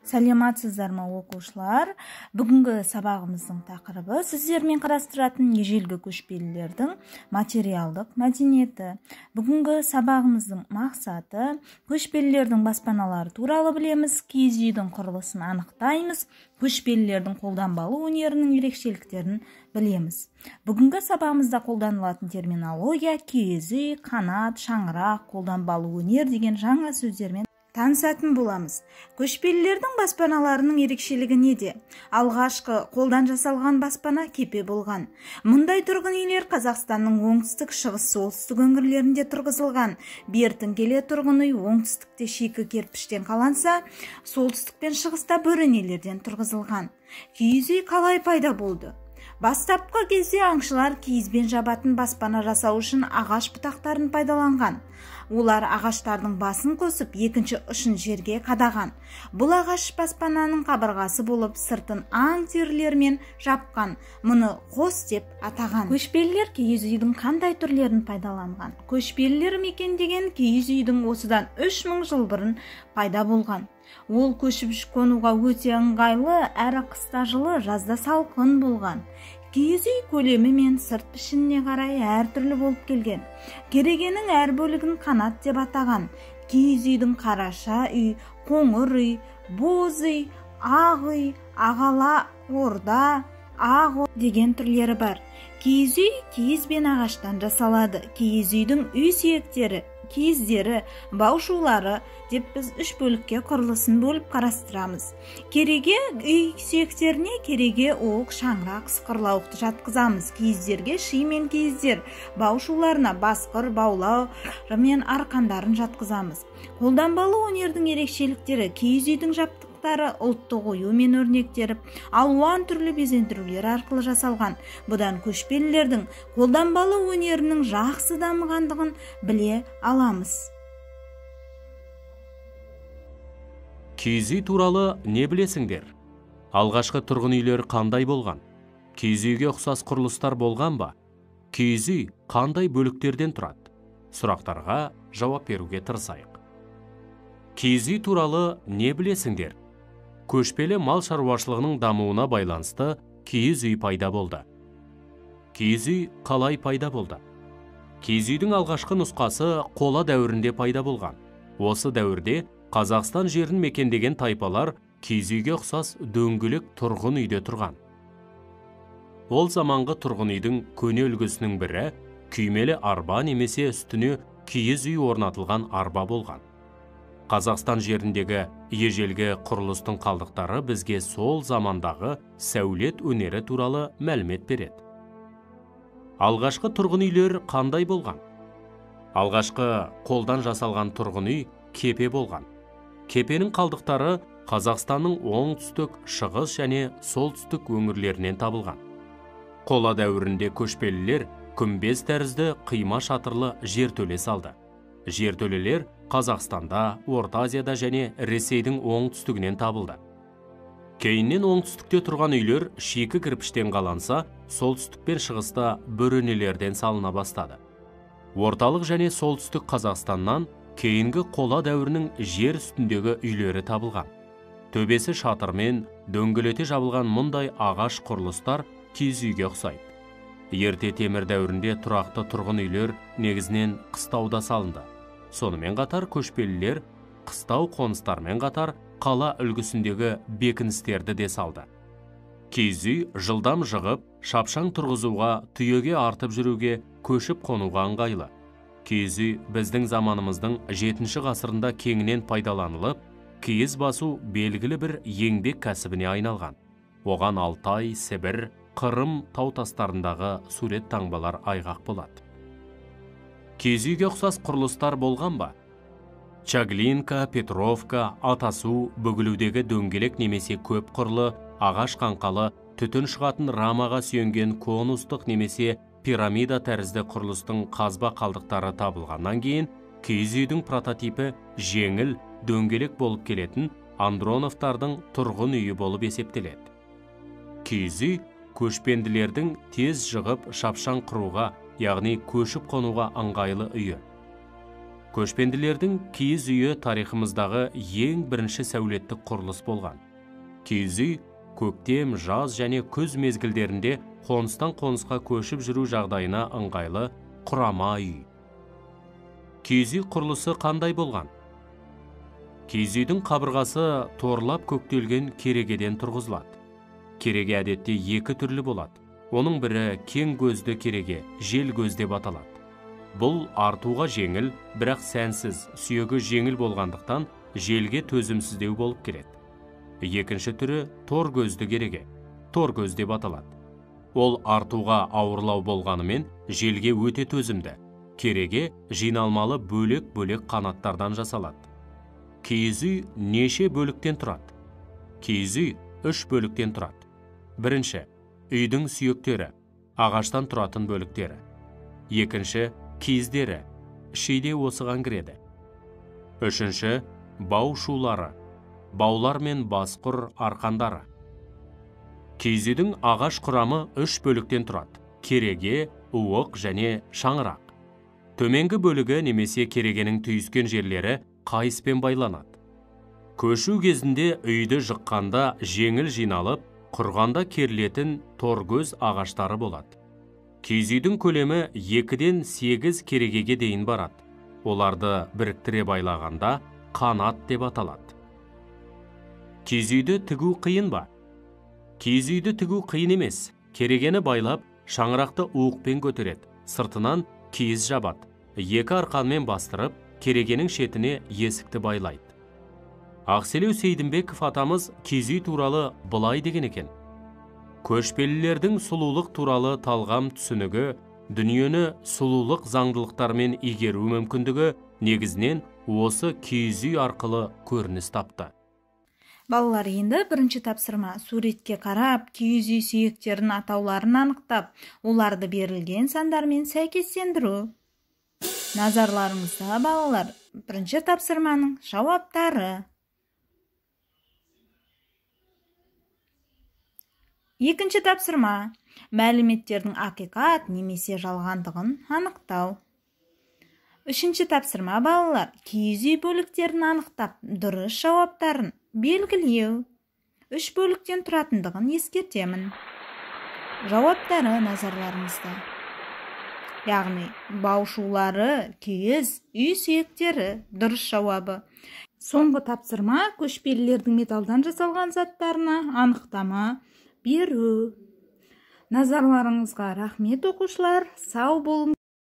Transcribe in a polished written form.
Сәлематсыздар ма оқушылар? Бүгінгі сабағымыздың тақырыбы сіздермен қарастыратын ежелгі көшпелілердің материалдық мәдениеті. Бүгінгі сабағымыздың мақсаты көшпелілердің баспаналары туралы білеміз, киіз үйдің құрылысын анықтаймыз, көшпелілердің қолданбалы өнерінің ерекшеліктерін білеміз. Бүгінгі сабағымызда қолданылатын терминология киіз үй, қанат, шаңырақ, қолданбалы өнер деген жаңа сөздермен танысатын боламыз. Көшпелілердің баспаналарының ерекшелігі неде? Алғашқы қолдан жасалған баспана кепе болған. Мұндай тұрғын үйлер Қазақстанның оңтүстік, шығыс, солтүстік өңірлерінде тұрғызылған. Бертін келе тұрғын үй оңтүстікте шикі кірпіштен қаланса, солтүстік пен шығыста бөренелерден тұрғызылған. Киіз үй қалай пайда болды? Бастапқы кезде аңшылар киізбен жабатын баспана жасау үшін ағаш бұтақтарын пайдаланған. Олар ағаштардың басын қосып, екінші ұшын жерге қадаған. Бұл ағаш баспананың қабырғасы болып, сыртын аң терілермен жапқан. Мұны қос деп атаған. Көшпелілер киіз үйдің қандай түрлерін пайдаланған? Көшпелілер мекендеген киіз үйдің осыдан 3000 жыл бұрын пайда болған. Ол көшіп қонуға өте ыңғайлы, әрі қыста жылы, жазда салқын болған. Киіз үй көлемі мен сырт пішініне қарай әртүрлі болып келген. Керегенің әр бөлігін қанат деп атаған. Киіз үйдің қараша үй, қоңыр үй, боз үй, ақ үй, ағала, орда, ақ деген түрлері бар. Киіз үй киіз бен ағаштан жасалады. Киіз үйдің үй сүйектері, киіздері, баушулары деп біз 3 бөлікке құрылысын бөліп қарастырамыз. Кереге үй сүйектеріне кереге, оқ, шаңырақ, сықырлауықты жатқызамыз. Киіздерге ши мен киіздер, баушуларына басқыр, баулау мен арқандарын жатқызамыз. Қолданбалы өнердің ерекшеліктері: киіз үйдің жабдықтары ұлттық ою мен өрнектеріп, алуан түрлі безендірулер арқылы жасалған. Бұдан көшпелілердің қолданбалы өнерінің жақсы дамығандығын біле аламыз. Киіз үй туралы не білесіңдер? Алғашқы тұрғын үйлер қандай болған? Киіз үйге ұқсас құрылыстар болған ба? Киіз үй қандай бөліктерден тұрады? Сұрақтарға жауап беруге тырысайық. Киіз үй туралы не білесіңдер? Көшпелі мал шаруашылығының дамуына байланысты киіз үй пайда болды. Киіз үй қалай пайда болды? Киіз үйдің алғашқы нұсқасы қола дәуірінде пайда болған. Осы дәуірде Қазақстан жерін мекендеген тайпалар киіз үйге ұқсас дөңгелек тұрғын үйде тұрған. Ол заманғы тұрғын үйдің көне үлгісінің бірі күймелі арба немесе үстіне киіз үй орнатылған арба болған. Қазақстан жеріндегі ежелгі құрылыстың қалдықтары бізге сол замандағы сәулет өнері туралы мәлімет береді. Алғашқы тұрғын үйлер қандай болған? Алғашқы қолдан жасалған тұрғын үй кепе болған. Кепенің қалдықтары Қазақстанның оңтүстік, шығыс және солтүстік өңірлерінен табылған. Қола дәуірінде көшпелілер күмбез тәрізді қима шатырлы жертөле салды. Жертөлелер Қазақстанда, Орта Азияда және Ресейдің оңтүстігінен табылды. Кейіннен оңтүстікте тұрған үйлер шикі кірпіштен қаланса, солтүстік пен шығыста бөренелерден салына бастады. Орталық және солтүстік Қазақстаннан кейінгі қола дәуірінің жер үстіндегі үйлері табылған. Төбесі шатырмен дөңгелете жабылған мұндай ағаш құрылыстар киіз үйге ұқсайды. Ерте темір дәуірінде тұрақты тұрғын үйлер негізінен қыстауда салынды. Сонымен қатар көшпелілер қыстау қоныстармен қатар қала үлгісіндегі бекіністерді де салды. Киіз үй жылдам жығып, шапшаң тұрғызуға, түйеге артып жүруге, көшіп қонуға ыңғайлы. Киіз үй біздің заманымыздың 7-ші ғасырында кеңінен пайдаланылып, киіз басу белгілі бір еңбек кәсібіне айналған. Оған Алтай, Сібір, Қырым тау-тастарындағы сурет таңбалар айғақ болады. Киіз үйге ұқсас құрылыстар болған ба? Чаглинка, Петровка, Атасу, бүгілудегі дөңгелек немесе көп құрлы, ағаш қаңқалы, түтін шығатын рамаға сүйенген конустық немесе пирамида тәрізді құрылыстың қазба қалдықтары табылғаннан кейін, киіз үйдің прототипі жеңіл, дөңгелек болып келетін Андроновтардың тұрғын үйі болып есептеледі. Киіз үй көшпенділердің тез жығып шапшаң құруға, яғни көшіп қонуға ыңғайлы үйі. Көшпенділердің киіз үйі тарихымыздағы ең бірінші сәулеттік құрылыс болған. Киіз үй көктем, жаз және күз мезгілдерінде қоныстан қонысқа көшіп жүру жағдайына ыңғайлы құрама үй. Киіз үй құрылысы қандай болған? Киіз үйдің қабырғасы торлап көктелген керегеден тұрғызылады. Кереге әдетте екі түрлі болады. Оның бірі кең көзді кереге, жел көз деп аталады. Бұл артуға жеңіл, бірақ сәнсіз, сүйегі жеңіл болғандықтан желге төзімсіздеу болып келеді. Екінші түрі тор көзді кереге, тор көз деп аталады. Ол артуға ауырлау болғанымен желге өте төзімді. Кереге жиналмалы бөлек-бөлек қанаттардан жасалады. Киіз үй неше бөліктен тұрады? Киіз үй 3 бөліктен тұрады. Бірінші, үйдің сүйектері, ағаштан тұратын бөліктері. Екінші, киіздері, шейде осыған кіреді. Үшінші, бау шулары, баулар мен басқұр арқандары. Киіз үйдің ағаш құрамы 3 бөліктен тұрады. Кереге, уық және шаңырақ. Төменгі бөлігі немесе керегенің түйіскен жерлері қайыспен байланады. Көшу кезінде үйді жыққанда жеңіл жиналып, құрғанда керілетін торгөз ағаштары болады. Киіз үйдің көлемі 2-ден 8 керегеге дейін барады. Оларды біріктіре байлағанда қанат деп аталады. Киіз үйді тігу қиын ба? Киіз үйді тігу қиын емес. Керегені байлап, шаңырақты уықпен көтереді. Сыртынан киіз жабады. Екі арқанмен бастырып, керегенің шетіне есікті байлайды. Ақселеу Сейдімбеков атамыз киіз үй туралы былай деген екен. Көшпелілердің сұлулық туралы талғам түсінігі, дүниені сұлулық заңдылықтармен игеру мүмкіндігі негізінен осы киіз үй арқылы көрініс тапты. Балалар, енді бірінші тапсырма: суретке қарап, киіз үй сүйектерін атауларын анықтап, оларды берілген сандармен сәйкестендіру. Назарларыңызда, балалар, бірінші тапсырманың жауаптары. Екінші тапсырма: мәліметтердің ақиқат немесе жалғандығын анықтау. Үшінші тапсырма, балалар, киіз үй бөліктерін анықтап, дұрыс жауаптарын белгілеу. 3 бөліктен тұратындығын ескертемін. Жауаптары назарларыңызда. Яғни, баушулары, киіз үй сүйектері дұрыс жауабы. Соңғы тапсырма: көшпелілердің металдан жасалған заттарына анықтама беру. Назарларыңызға рахмет, оқушылар. Сау болыңыз.